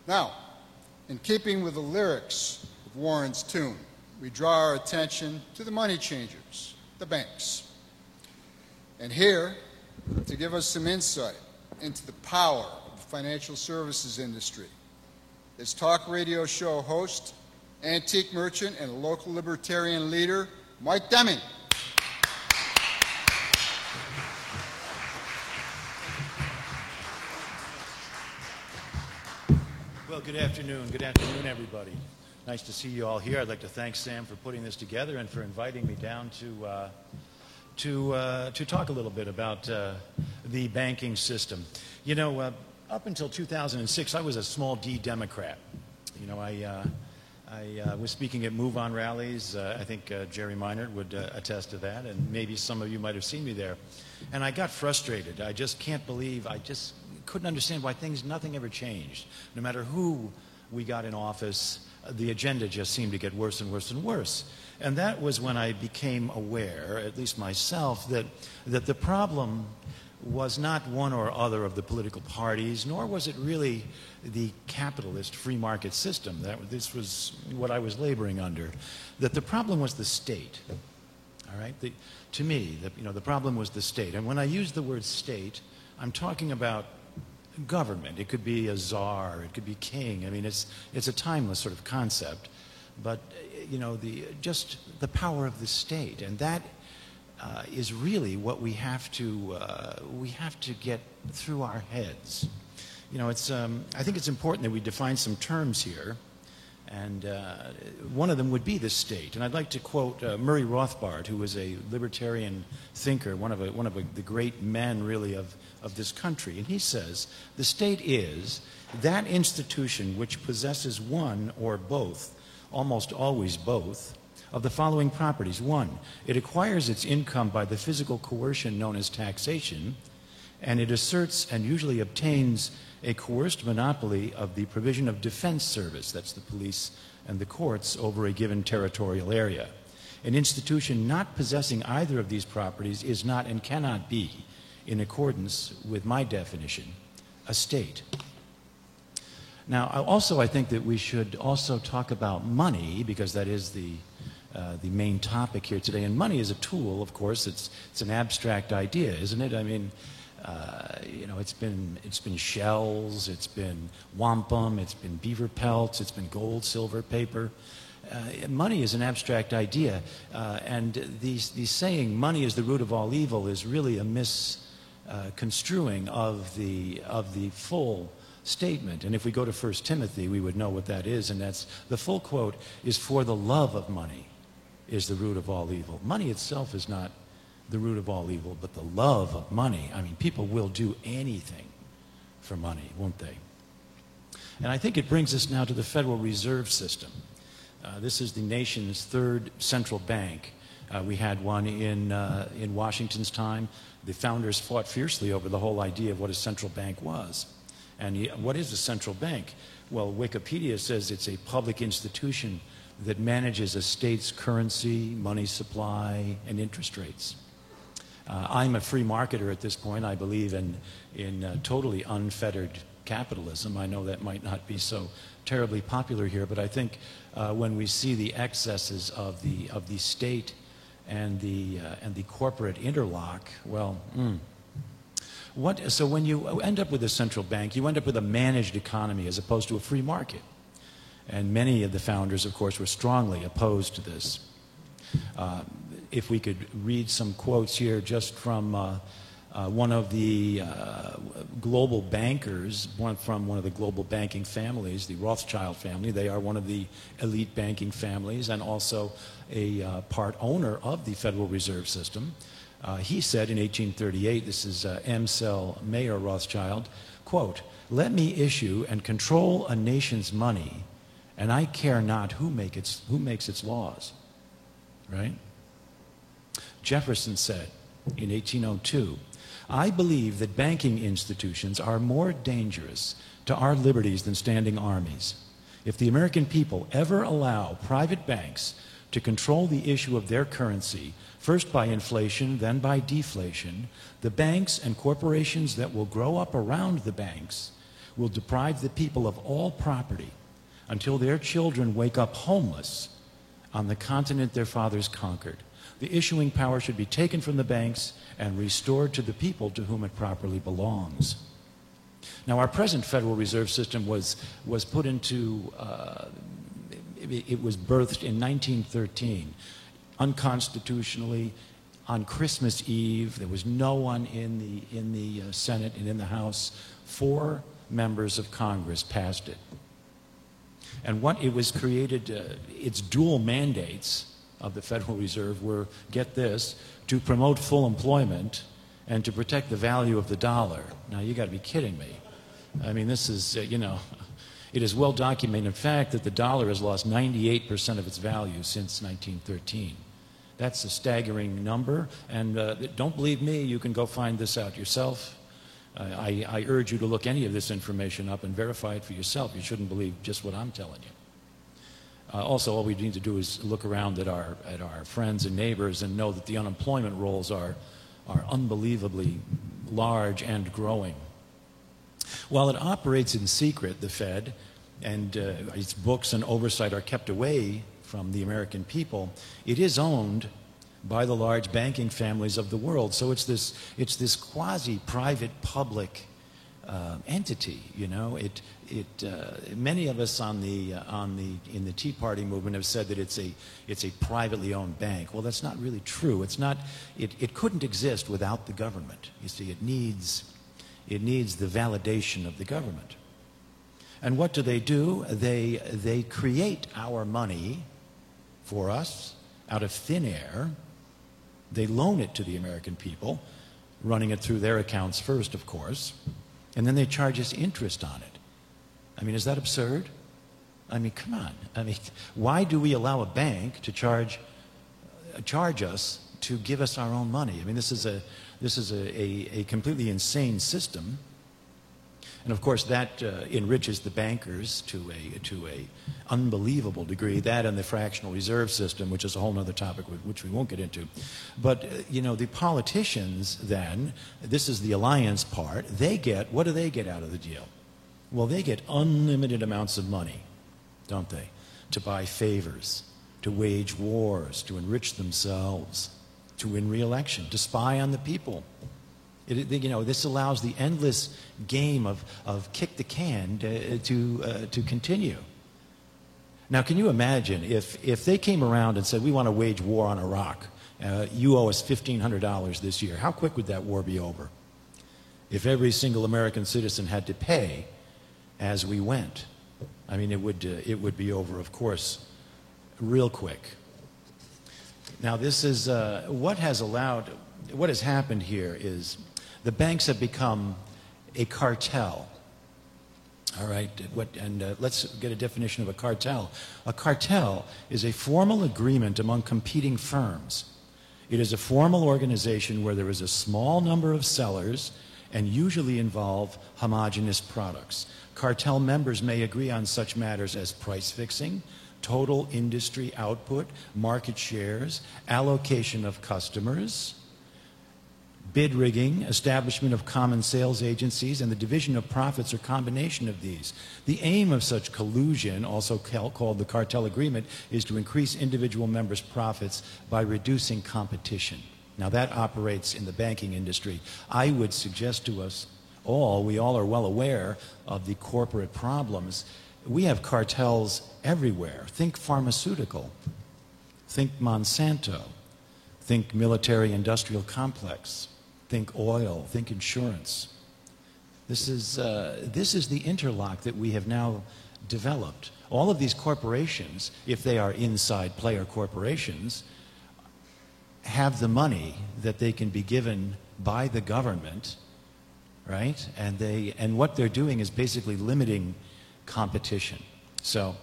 Now, in keeping with the lyrics of Warren's tune, we draw our attention to the money changers, the banks. And here, to give us some insight into the power of the financial services industry, is talk radio show host, antique merchant, and local libertarian leader, Mike Deming. Well, good afternoon, everybody. Nice to see you all here. I'd like to thank Sam for putting this together and for inviting me down to talk a little bit about the banking system. You know, up until 2006, I was a small D Democrat. You know, I was speaking at Move On rallies. I think Jerry Meinert would attest to that, and maybe some of you might have seen me there. And I got frustrated. I just can't believe, I just couldn't understand why nothing ever changed. No matter who we got in office, the agenda just seemed to get worse and worse and worse. And that was when I became aware, at least myself, that the problem was not one or other of the political parties, nor was it really the capitalist free market system. This was what I was laboring under. That the problem was the state. All right? To me, the problem was the state. And when I use the word state, I'm talking about government. It could be a czar, it could be king. I mean, it's a timeless sort of concept. But you know, just the power of the state, and that is really what we have to get through our heads. You know, I think it's important that we define some terms here, and one of them would be the state. And I'd like to quote Murray Rothbard, who was a libertarian thinker, one of the great men, really, of this country. And he says, "The state is that institution which possesses one or both, almost always both, of the following properties. One, it acquires its income by the physical coercion known as taxation, and it asserts and usually obtains a coerced monopoly of the provision of defense service," that's the police and the courts, "over a given territorial area. An institution not possessing either of these properties is not and cannot be, in accordance with my definition, a state." Now, I think that we should also talk about money, because that is the main topic here today. And money is a tool, of course. It's an abstract idea, isn't it? I mean, you know, it's been shells, it's been wampum, it's been beaver pelts, it's been gold, silver, paper. Money is an abstract idea, and the saying "money is the root of all evil" is really a misconstruing of the full statement. And if we go to 1 Timothy, we would know what that is, and that's the full quote is, "For the love of money is the root of all evil." Money itself is not the root of all evil, but the love of money. I mean, people will do anything for money, won't they? And I think it brings us now to the Federal Reserve System. This is the nation's third central bank. We had one in Washington's time. The founders fought fiercely over the whole idea of what a central bank was. And what is a central bank? Well, Wikipedia says it's a public institution that manages a state's currency, money supply, and interest rates. I'm a free marketer at this point. I believe in totally unfettered capitalism. I know that might not be so terribly popular here, but I think when we see the excesses of the state and the corporate interlock, well, so when you end up with a central bank, you end up with a managed economy as opposed to a free market. And many of the founders, of course, were strongly opposed to this. If we could read some quotes here just from one of the global bankers, from one of the global banking families, the Rothschild family. They are one of the elite banking families and also a part owner of the Federal Reserve System. He said in 1838, this is Amsel Mayer Rothschild, quote, "Let me issue and control a nation's money, and I care not who makes its laws." Right? Jefferson said in 1802, "I believe that banking institutions are more dangerous to our liberties than standing armies. If the American people ever allow private banks to control the issue of their currency, first by inflation, then by deflation, the banks and corporations that will grow up around the banks will deprive the people of all property until their children wake up homeless on the continent their fathers conquered. The issuing power should be taken from the banks and restored to the people to whom it properly belongs. Now, our present Federal Reserve System was put into, it was birthed in 1913, unconstitutionally, on Christmas Eve. There was no one in the Senate and in the House. 4 members of Congress passed it. And what it was created, its dual mandates of the Federal Reserve were, get this, to promote full employment and to protect the value of the dollar. Now, you got to be kidding me. I mean, this is, you know, it is well documented, in fact, that the dollar has lost 98% of its value since 1913. That's a staggering number, and don't believe me, you can go find this out yourself. I urge you to look any of this information up and verify it for yourself. You shouldn't believe just what I'm telling you. Also, all we need to do is look around at our friends and neighbors and know that the unemployment rolls are unbelievably large and growing. While it operates in secret, the Fed, and its books and oversight are kept away from the American people, it is owned by the large banking families of the world. So it's this quasi-private public entity. You know, many of us in the Tea Party movement have said that it's a privately owned bank. Well, that's not really true. It's not. It couldn't exist without the government. You see, it needs the validation of the government. And what do? They create our money for us out of thin air. They loan it to the American people, running it through their accounts first, of course, and then they charge us interest on it. I mean, is that absurd? I mean, come on. I mean, why do we allow a bank to charge us to give us our own money? I mean, this is a completely insane system. And of course, that enriches the bankers to a unbelievable degree. That and the fractional reserve system, which is a whole other topic which we won't get into. But you know, the politicians then, this is the alliance part. What do they get out of the deal? Well, they get unlimited amounts of money, don't they? To buy favors, to wage wars, to enrich themselves, to win re-election, to spy on the people. You know, this allows the endless game of kick the can to continue. Now, can you imagine if they came around and said, we want to wage war on Iraq, you owe us $1,500 this year, how quick would that war be over? If every single American citizen had to pay as we went, I mean, it would be over, of course, real quick. Now, this is what has happened here is the banks have become a cartel. All right, let's get a definition of a cartel. A cartel is a formal agreement among competing firms. It is a formal organization where there is a small number of sellers and usually involve homogeneous products. Cartel members may agree on such matters as price fixing, total industry output, market shares, allocation of customers, bid rigging, establishment of common sales agencies, and the division of profits or combination of these. The aim of such collusion, also called the cartel agreement, is to increase individual members' profits by reducing competition. Now that operates in the banking industry. I would suggest to us all, we all are well aware of the corporate problems. We have cartels everywhere. Think pharmaceutical, think Monsanto, think military-industrial complex, think oil, think insurance. This is the interlock that we have now developed. All of these corporations, if they are inside player corporations, have the money that they can be given by the government, right? And what they're doing is basically limiting competition. So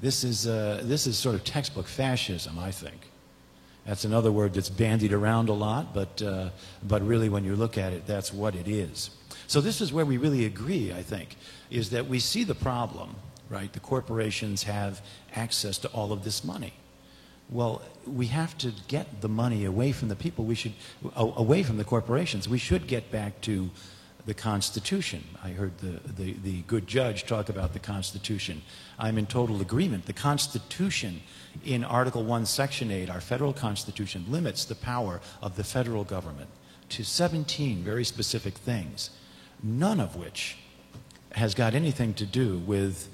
this is sort of textbook fascism, I think. That's another word that's bandied around a lot, but really when you look at it, that's what it is. So this is where we really agree, I think, is that we see the problem, right? The corporations have access to all of this money. Well, we have to get the money away from the people. Away from the corporations. We should get back to the Constitution. I heard the good judge talk about the Constitution. I'm in total agreement. The Constitution in Article 1, Section 8, our federal Constitution, limits the power of the federal government to 17 very specific things, none of which has got anything to do with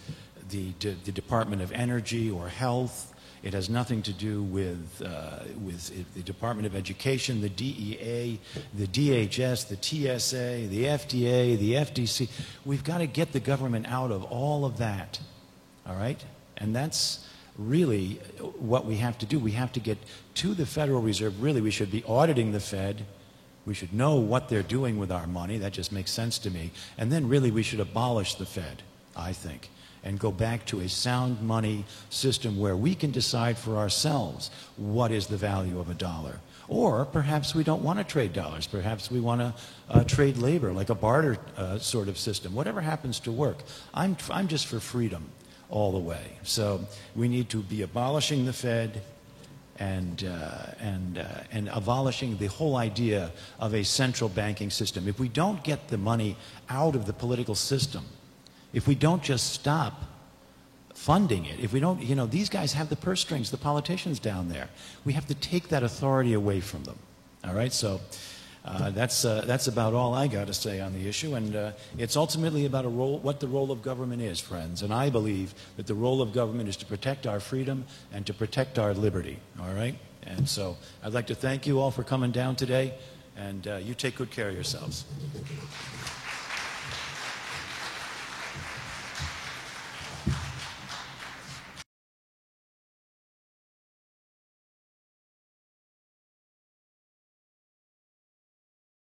the Department of Energy or Health. It has nothing to do with the Department of Education, the DEA, the DHS, the TSA, the FDA, the FTC. We've got to get the government out of all of that, all right? And that's really what we have to do. We have to get to the Federal Reserve. Really, we should be auditing the Fed. We should know what they're doing with our money. That just makes sense to me. And then really we should abolish the Fed, I think, and go back to a sound money system where we can decide for ourselves what is the value of a dollar. Or perhaps we don't want to trade dollars. Perhaps we want to trade labor, like a barter sort of system. Whatever happens to work. I'm just for freedom all the way. So we need to be abolishing the Fed and abolishing the whole idea of a central banking system. If we don't get the money out of the political system, if we don't just stop funding it, if we don't, you know, these guys have the purse strings, the politicians down there. We have to take that authority away from them. All right, so that's about all I got to say on the issue, and it's ultimately about what the role of government is, friends. And I believe that the role of government is to protect our freedom and to protect our liberty. All right, and so I'd like to thank you all for coming down today, and you take good care of yourselves.